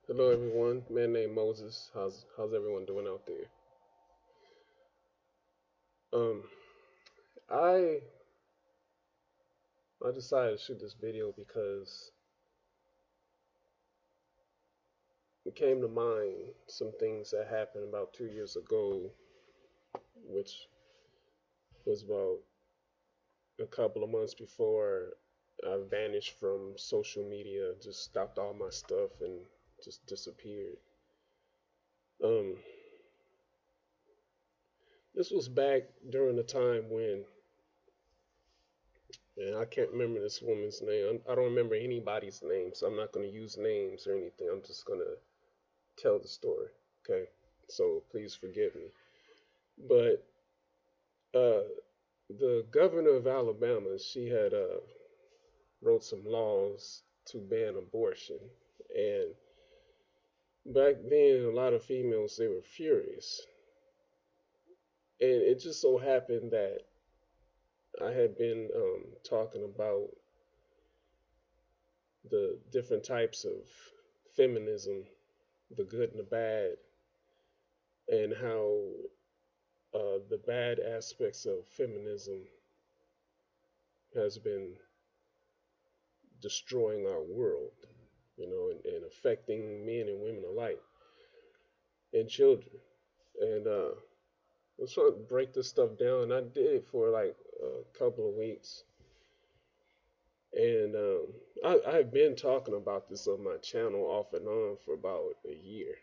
Hello everyone, man named Moses. How's everyone doing out there? Um, I I decided to shoot this video because it came to mind some things that happened about 2 years ago, which was about a couple of months before I vanished from social media, just stopped all my stuff and just disappeared. Um, this was back during the time when, and I can't remember this woman's name. I don't remember anybody's name, so I'm not going to use names or anything. I'm just going to tell the story. Okay, so please forgive me. But uh, the governor of Alabama, she had wrote some laws to ban abortion, and back then a lot of females they were furious, and it just so happened that I had been talking about the different types of feminism, the good and the bad, and how the bad aspects of feminism has been destroying our world, and affecting men and women alike and children. And I was trying to break this stuff down, and I did it for like a couple of weeks. And I've been talking about this on my channel off and on for about a year.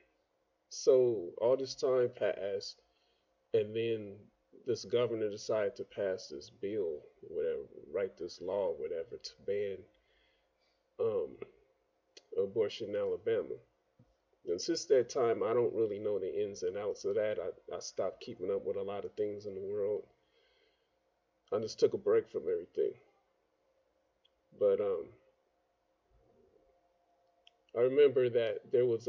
So all this time passed, and then this governor decided to pass this bill, whatever, write this law, whatever, to ban um, abortion in Alabama. And since that time, I don't really know the ins and outs of that. I stopped keeping up with a lot of things in the world. I just took a break from everything. But I remember that there was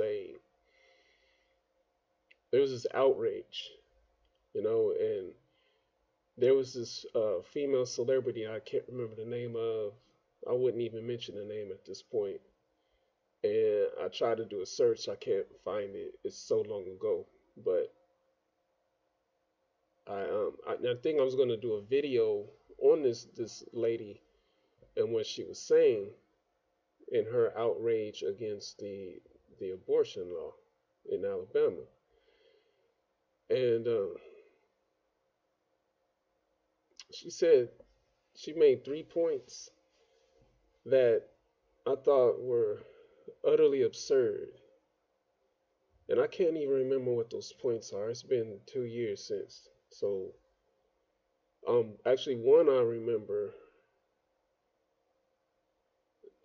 this outrage, and there was this female celebrity I can't remember the name of. I wouldn't even mention the name at this point. And I tried to do a search, I can't find it. It's so long ago. But I think I was gonna do a video on this lady and what she was saying in her outrage against the abortion law in Alabama. And she said she made 3 points that I thought were utterly absurd. And I can't even remember what those points are. It's been 2 years since. So, actually, one I remember,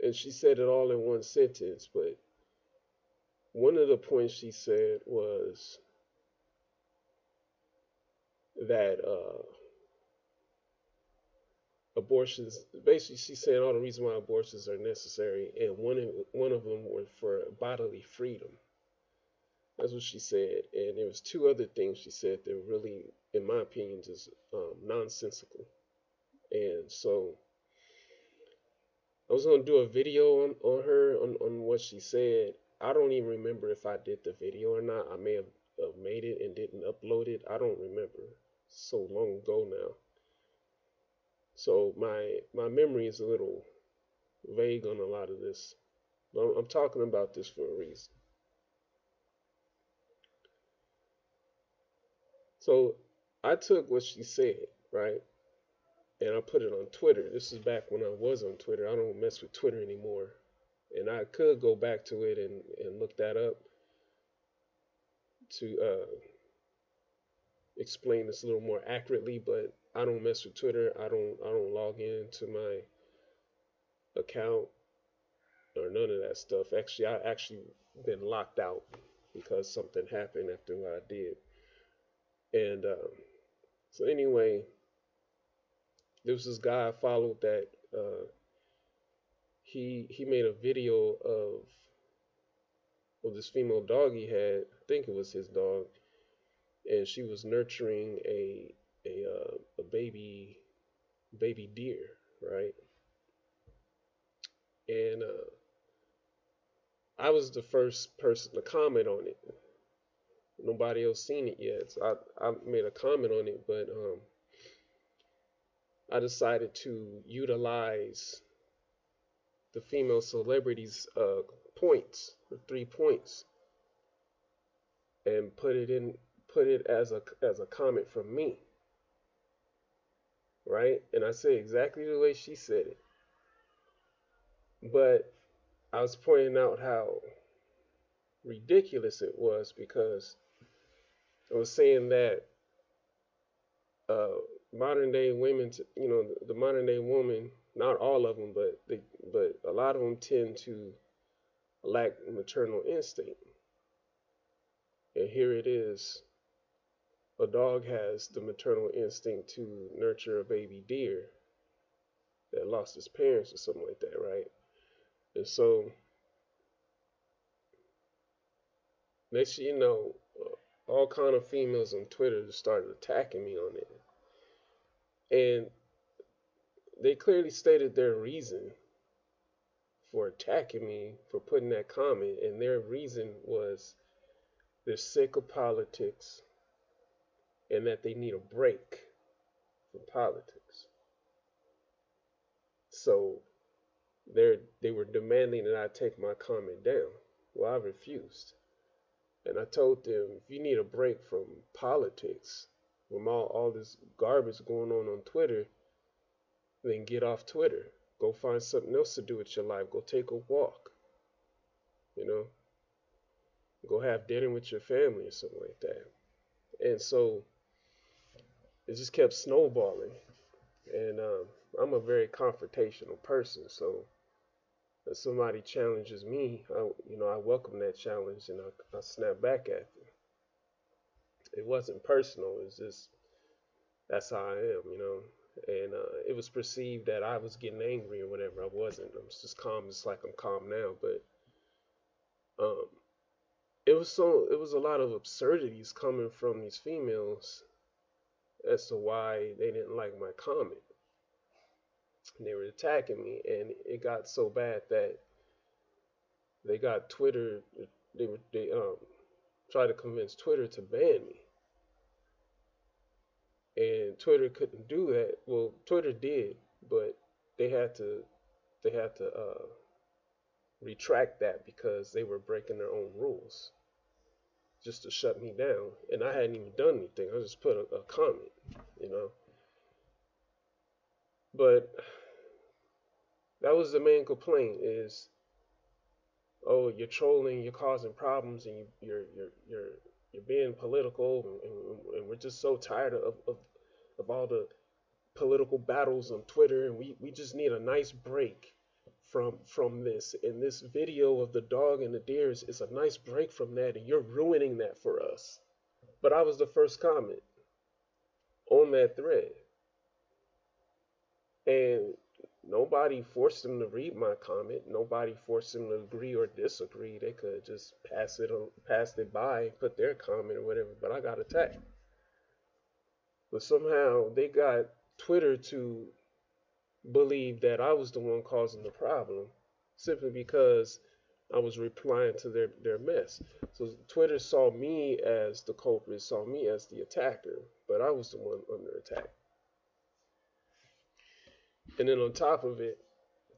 and she said it all in one sentence, but one of the points she said was that abortions, basically, she's saying all the reasons why abortions are necessary, and one of them was for bodily freedom. That's what she said, and there was two other things she said that were really, in my opinion, just nonsensical. And so I was gonna do a video on her on what she said. I don't even remember if I did the video or not. I may have made it and didn't upload it. I don't remember. So long ago now. So my memory is a little vague on a lot of this. But I'm talking about this for a reason. So I took what she said, right? And I put it on Twitter. This is back when I was on Twitter. I don't mess with Twitter anymore. And I could go back to it and look that up to explain this a little more accurately, but I don't mess with Twitter. I don't log into my account or none of that stuff. Actually, I actually been locked out because something happened after what I did. And so anyway, there was this guy I followed that he made a video of this female dog he had. I think it was his dog, and she was nurturing a baby deer, right? And I was the first person to comment on it. Nobody else seen it yet. So I made a comment on it, but I decided to utilize the female celebrities' points, the 3 points, and put it as a comment from me, right? And I said exactly the way she said it, but I was pointing out how ridiculous it was because I was saying that uh, modern day women, the modern day woman, not all of them, but a lot of them tend to lack maternal instinct. And here it is, a dog has the maternal instinct to nurture a baby deer that lost its parents or something like that, right? And so next thing you know, all kind of females on Twitter just started attacking me on it, and they clearly stated their reason for attacking me for putting that comment, and their reason was they're sick of politics and that they need a break from politics. So they were demanding that I take my comment down. Well, I refused. And I told them, if you need a break from politics, from all this garbage going on Twitter, then get off Twitter. Go find something else to do with your life. Go take a walk. You know, go have dinner with your family or something like that. And so it just kept snowballing. And I'm a very confrontational person. So if somebody challenges me, I welcome that challenge and I snap back at them. It wasn't personal. It's just that's how I am. And it was perceived that I was getting angry or whatever. I wasn't. I was just calm, just like I'm calm now. But um, it was a lot of absurdities coming from these females as to why they didn't like my comment. And they were attacking me, and it got so bad that they got Twitter. They tried to convince Twitter to ban me, and Twitter couldn't do that. Well, Twitter did, but they had to retract that because they were breaking their own rules just to shut me down, and I hadn't even done anything. I just put a comment, you know. But that was the main complaint: is oh, you're trolling, you're causing problems, and you're being political, and we're just so tired of all the political battles on Twitter, and we just need a nice break from this. And this video of the dog and the deer is a nice break from that, and you're ruining that for us. But I was the first comment on that thread, and nobody forced them to read my comment. Nobody forced them to agree or disagree. They could just pass it by, put their comment or whatever. But I got attacked. But somehow they got Twitter to believe that I was the one causing the problem simply because I was replying to their mess. So Twitter saw me as the culprit, saw me as the attacker, but I was the one under attack. And then on top of it,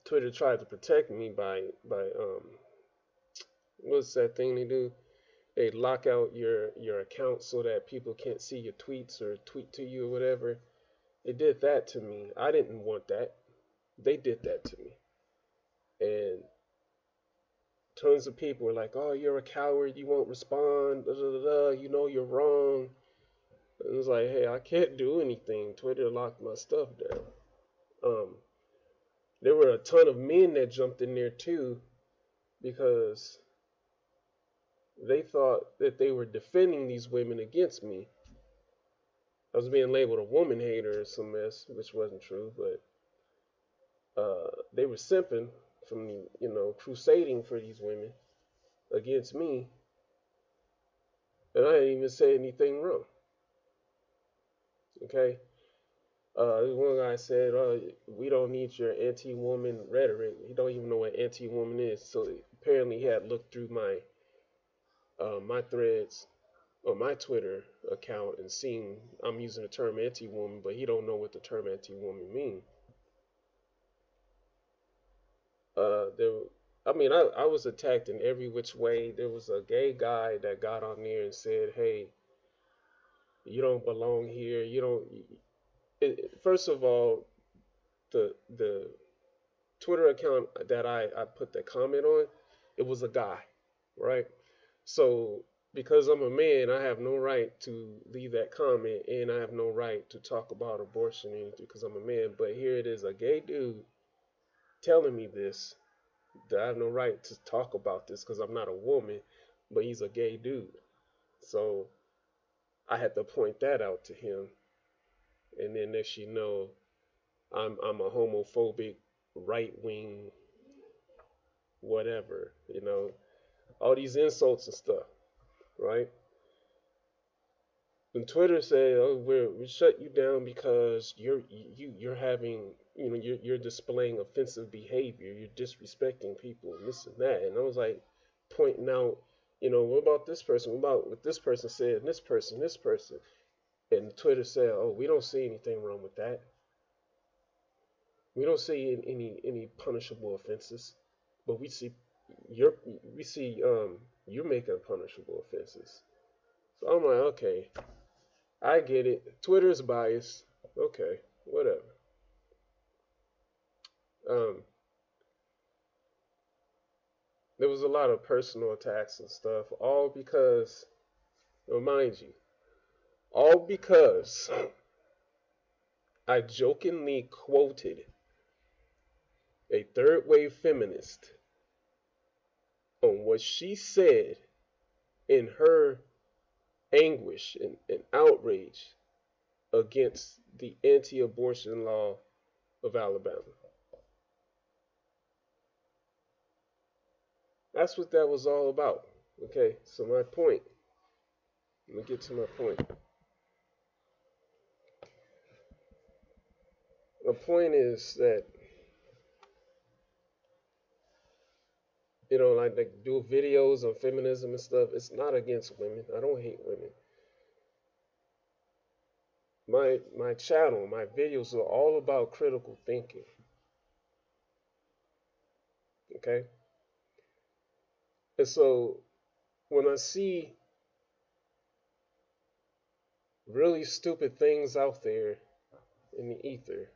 Twitter tried to protect me by what's that thing they do? They lock out your account so that people can't see your tweets or tweet to you or whatever. They did that to me. I didn't want that. They did that to me. And tons of people were like, "Oh, you're a coward. You won't respond. Da, da, da, da. You know you're wrong." And it was like, "Hey, I can't do anything. Twitter locked my stuff down." There were a ton of men that jumped in there too because they thought that they were defending these women against me. I was being labeled a woman hater or some mess, which wasn't true, but they were simping from me, crusading for these women against me, and I didn't even say anything wrong. Okay, one guy said, "We don't need your anti-woman rhetoric." He don't even know what anti-woman is. So apparently he had looked through my threads on my Twitter account and seen I'm using the term anti-woman, but he don't know what the term anti-woman mean. There, I mean, I was attacked in every which way. There was a gay guy that got on there and said, "Hey, you don't belong here. You don't." First of all, the Twitter account that I put the comment on, it was a guy, right? So because I'm a man, I have no right to leave that comment, and I have no right to talk about abortion or anything because I'm a man. But here it is, a gay dude telling me this, that I have no right to talk about this because I'm not a woman, but he's a gay dude. So I had to point that out to him, and then next you know, I'm a homophobic, right wing, whatever, all these insults and stuff, right? And Twitter said, "Oh, we shut you down because you're having you're displaying offensive behavior. You're disrespecting people and this and that." And I was like pointing out, what about this person? What about what this person said? And this person. And Twitter said, "Oh, we don't see anything wrong with that. We don't see any punishable offenses, but you're we see you're making punishable offenses." So I'm like, okay, I get it. Twitter's biased. Okay, whatever. Um, there was a lot of personal attacks and stuff, all because, mind you, all because I jokingly quoted a third wave feminist on what she said in her anguish and outrage against the anti abortion law of Alabama. That's what that was all about. Okay, so my point, let me get to my point. The point is that, like do videos on feminism and stuff. It's not against women. I don't hate women. My channel, my videos are all about critical thinking. Okay? And so when I see really stupid things out there in the ether,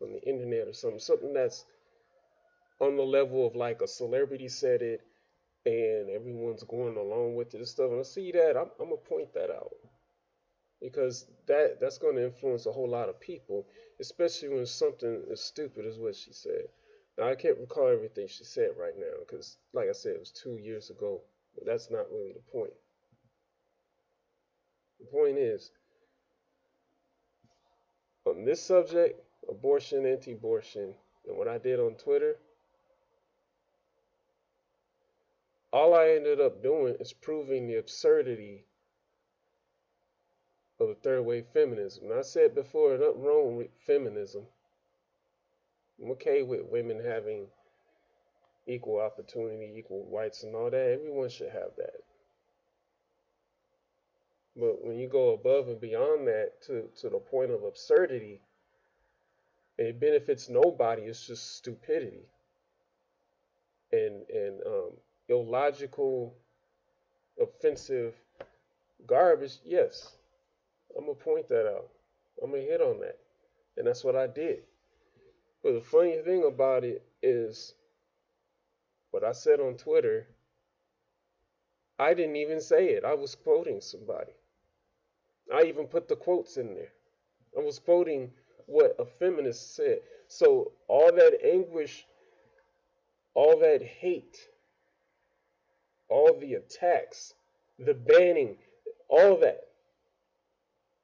on the internet or something that's on the level of like a celebrity said it and everyone's going along with it and stuff, and I see that, I'm gonna point that out. Because that's going to influence a whole lot of people, especially when something as stupid as what she said. Now I can't recall everything she said right now because, like I said, it was 2 years ago. But that's not really the point. The point is, on this subject, abortion, anti-abortion, and what I did on Twitter, all I ended up doing is proving the absurdity of the third wave feminism. And I said before, nothing wrong with feminism. I'm okay with women having equal opportunity, equal rights, and all that. Everyone should have that. But when you go above and beyond that to the point of absurdity, it benefits nobody. It's just stupidity and illogical, offensive garbage. Yes, I'm gonna point that out. I'm gonna hit on that, and that's what I did. But the funny thing about it is, what I said on Twitter, I didn't even say it. I was quoting somebody. I even put the quotes in there. I was quoting what a feminist said. So all that anguish, all that hate, all the attacks, the banning, all that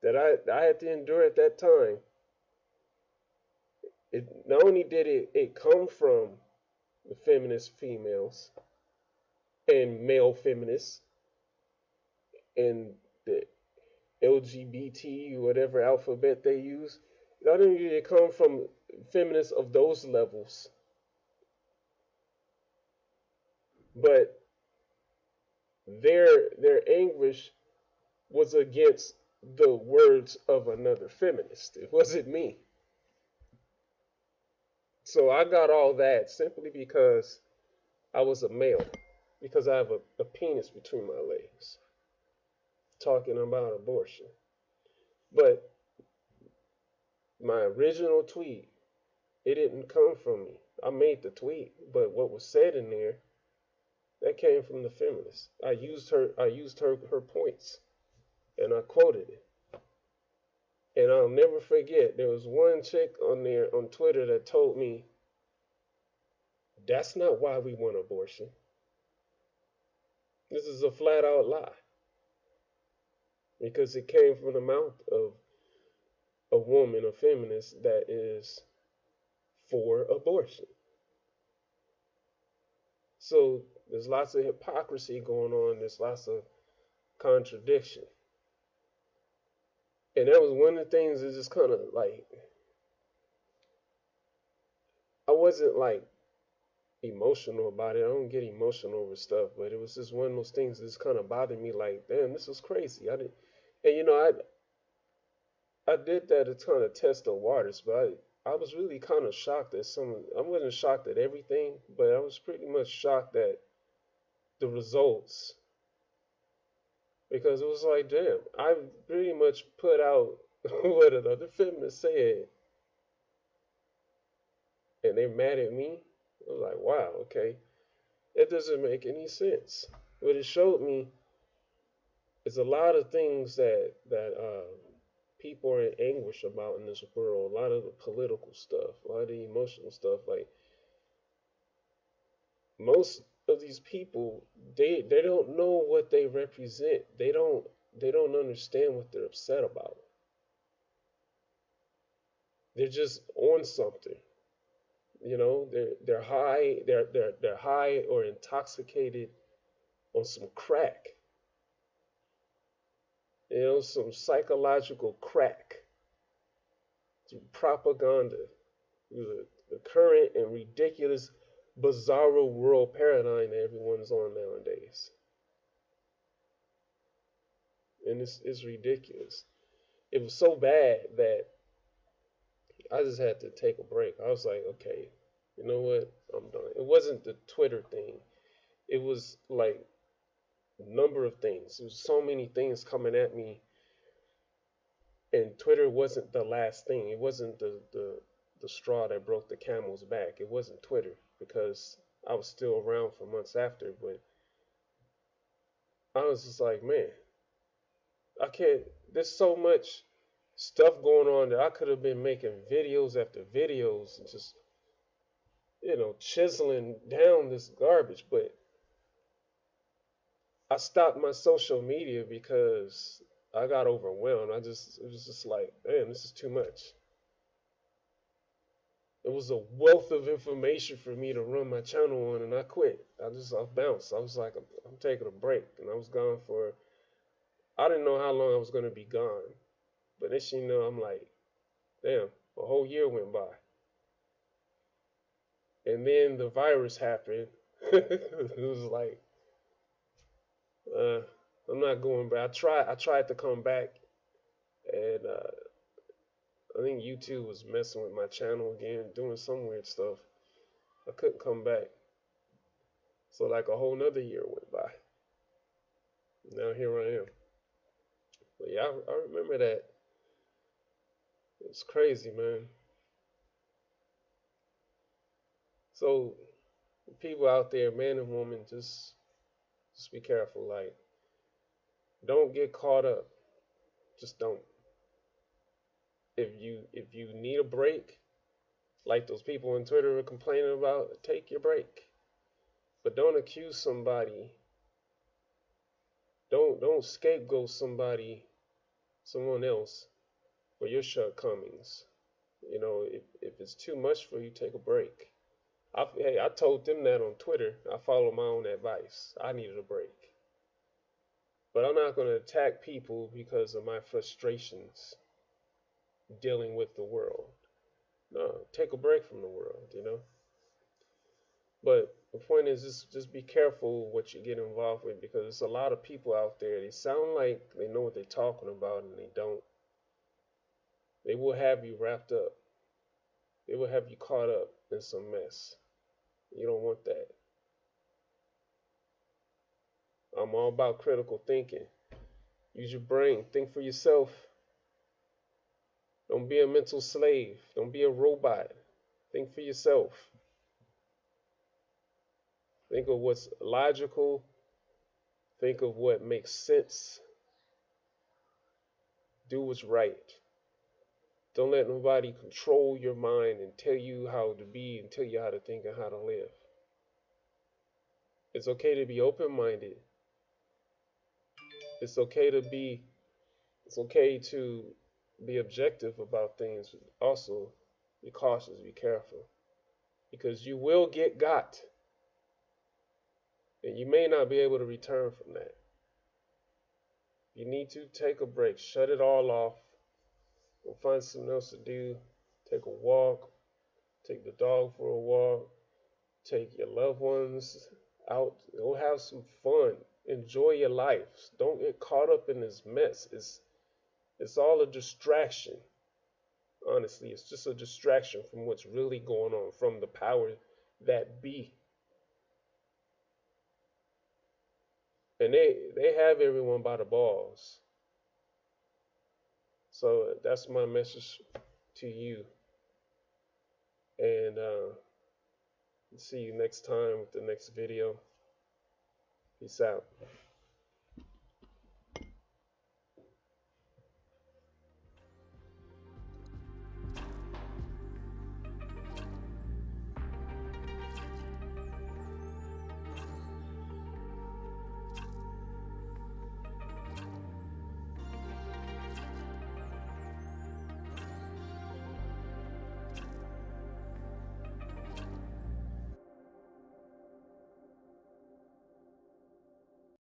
I had to endure at that time, it not only did it come from the feminist females and male feminists and the LGBT, whatever alphabet they use, not only did it come from feminists of those levels, but their anguish was against the words of another feminist. It wasn't me. So I got all that simply because I was a male, because I have a penis between my legs, talking about abortion. But my original tweet, it didn't come from me. I made the tweet, but what was said in there, that came from the feminist. I used her points and I quoted it. And I'll never forget, there was one chick on there on Twitter that told me, that's not why we want abortion. This is a flat out lie. Because it came from the mouth of a woman, a feminist, that is for abortion. So there's lots of hypocrisy going on, there's lots of contradiction. And that was one of the things that just kind of like, I wasn't like emotional about it. I don't get emotional over stuff, but it was just one of those things that just kind of bothered me. Like, damn, this is crazy. I didn't, and I did that to kind of test the waters, but I was really kind of shocked at some. I wasn't shocked at everything, but I was pretty much shocked at the results because it was like, damn, I pretty much put out what another feminist said, and they're mad at me. I was like, wow, okay, it doesn't make any sense. What it showed me is a lot of things that people are in anguish about in this world. A lot of the political stuff, a lot of the emotional stuff. Like most of these people, they don't know what they represent. They don't understand what they're upset about. They're just on something. They're high. They're high or intoxicated on some crack. Some psychological crack. Through propaganda, through the current and ridiculous, bizarro world paradigm that everyone's on nowadays. And it's ridiculous. It was so bad that I just had to take a break. I was like, okay, you know what? I'm done. It wasn't the Twitter thing. It was like a number of things. There was so many things coming at me, and Twitter wasn't the last thing. It wasn't the straw that broke the camel's back. It wasn't Twitter because I was still around for months after, but I was just like, man, I can't. There's so much stuff going on that I could have been making videos after videos and just chiseling down this garbage, but I stopped my social media because I got overwhelmed. It was just like, man, this is too much. It was a wealth of information for me to run my channel on, and I quit. I bounced. I was like, I'm taking a break, and I was gone for. I didn't know how long I was going to be gone, but next thing you know, I'm like, damn, a whole year went by, and then the virus happened. It was like, uh, I'm not going back. I tried to come back, and I think YouTube was messing with my channel again, doing some weird stuff. I couldn't come back. So like a whole nother year went by. Now here I am. But yeah, I remember that. It's crazy, man. So people out there, man and woman, just be careful. Like, don't get caught up. Just don't. If you need a break, like those people on Twitter are complaining about, take your break. But don't accuse somebody. Don't scapegoat someone else for your shortcomings. If it's too much for you, take a break. I told them that on Twitter. I followed my own advice. I needed a break. But I'm not going to attack people because of my frustrations dealing with the world. No, take a break from the world. But The point is just be careful what you get involved with, because there's a lot of people out there. They sound like they know what they're talking about and they don't. They will have you wrapped up. They will have you caught up in some mess. You don't want that. I'm all about critical thinking. Use your brain. Think for yourself. Don't be a mental slave. Don't be a robot. Think for yourself. Think of what's logical. Think of what makes sense. Do what's right. Don't let nobody control your mind and tell you how to be and tell you how to think and how to live. It's okay to be open-minded. It's okay to be it's okay to be objective about things. Also, be cautious, be careful. Because you will get got. And you may not be able to return from that. You need to take a break. Shut it all off. Go find something else to do. Take a walk. Take the dog for a walk. Take your loved ones out. Go have some fun. Enjoy your life. Don't get caught up in this mess. It's all a distraction. Honestly, it's just a distraction from what's really going on, from the power that be. And they have everyone by the balls. So that's my message to you. And see you next time with the next video. Peace out.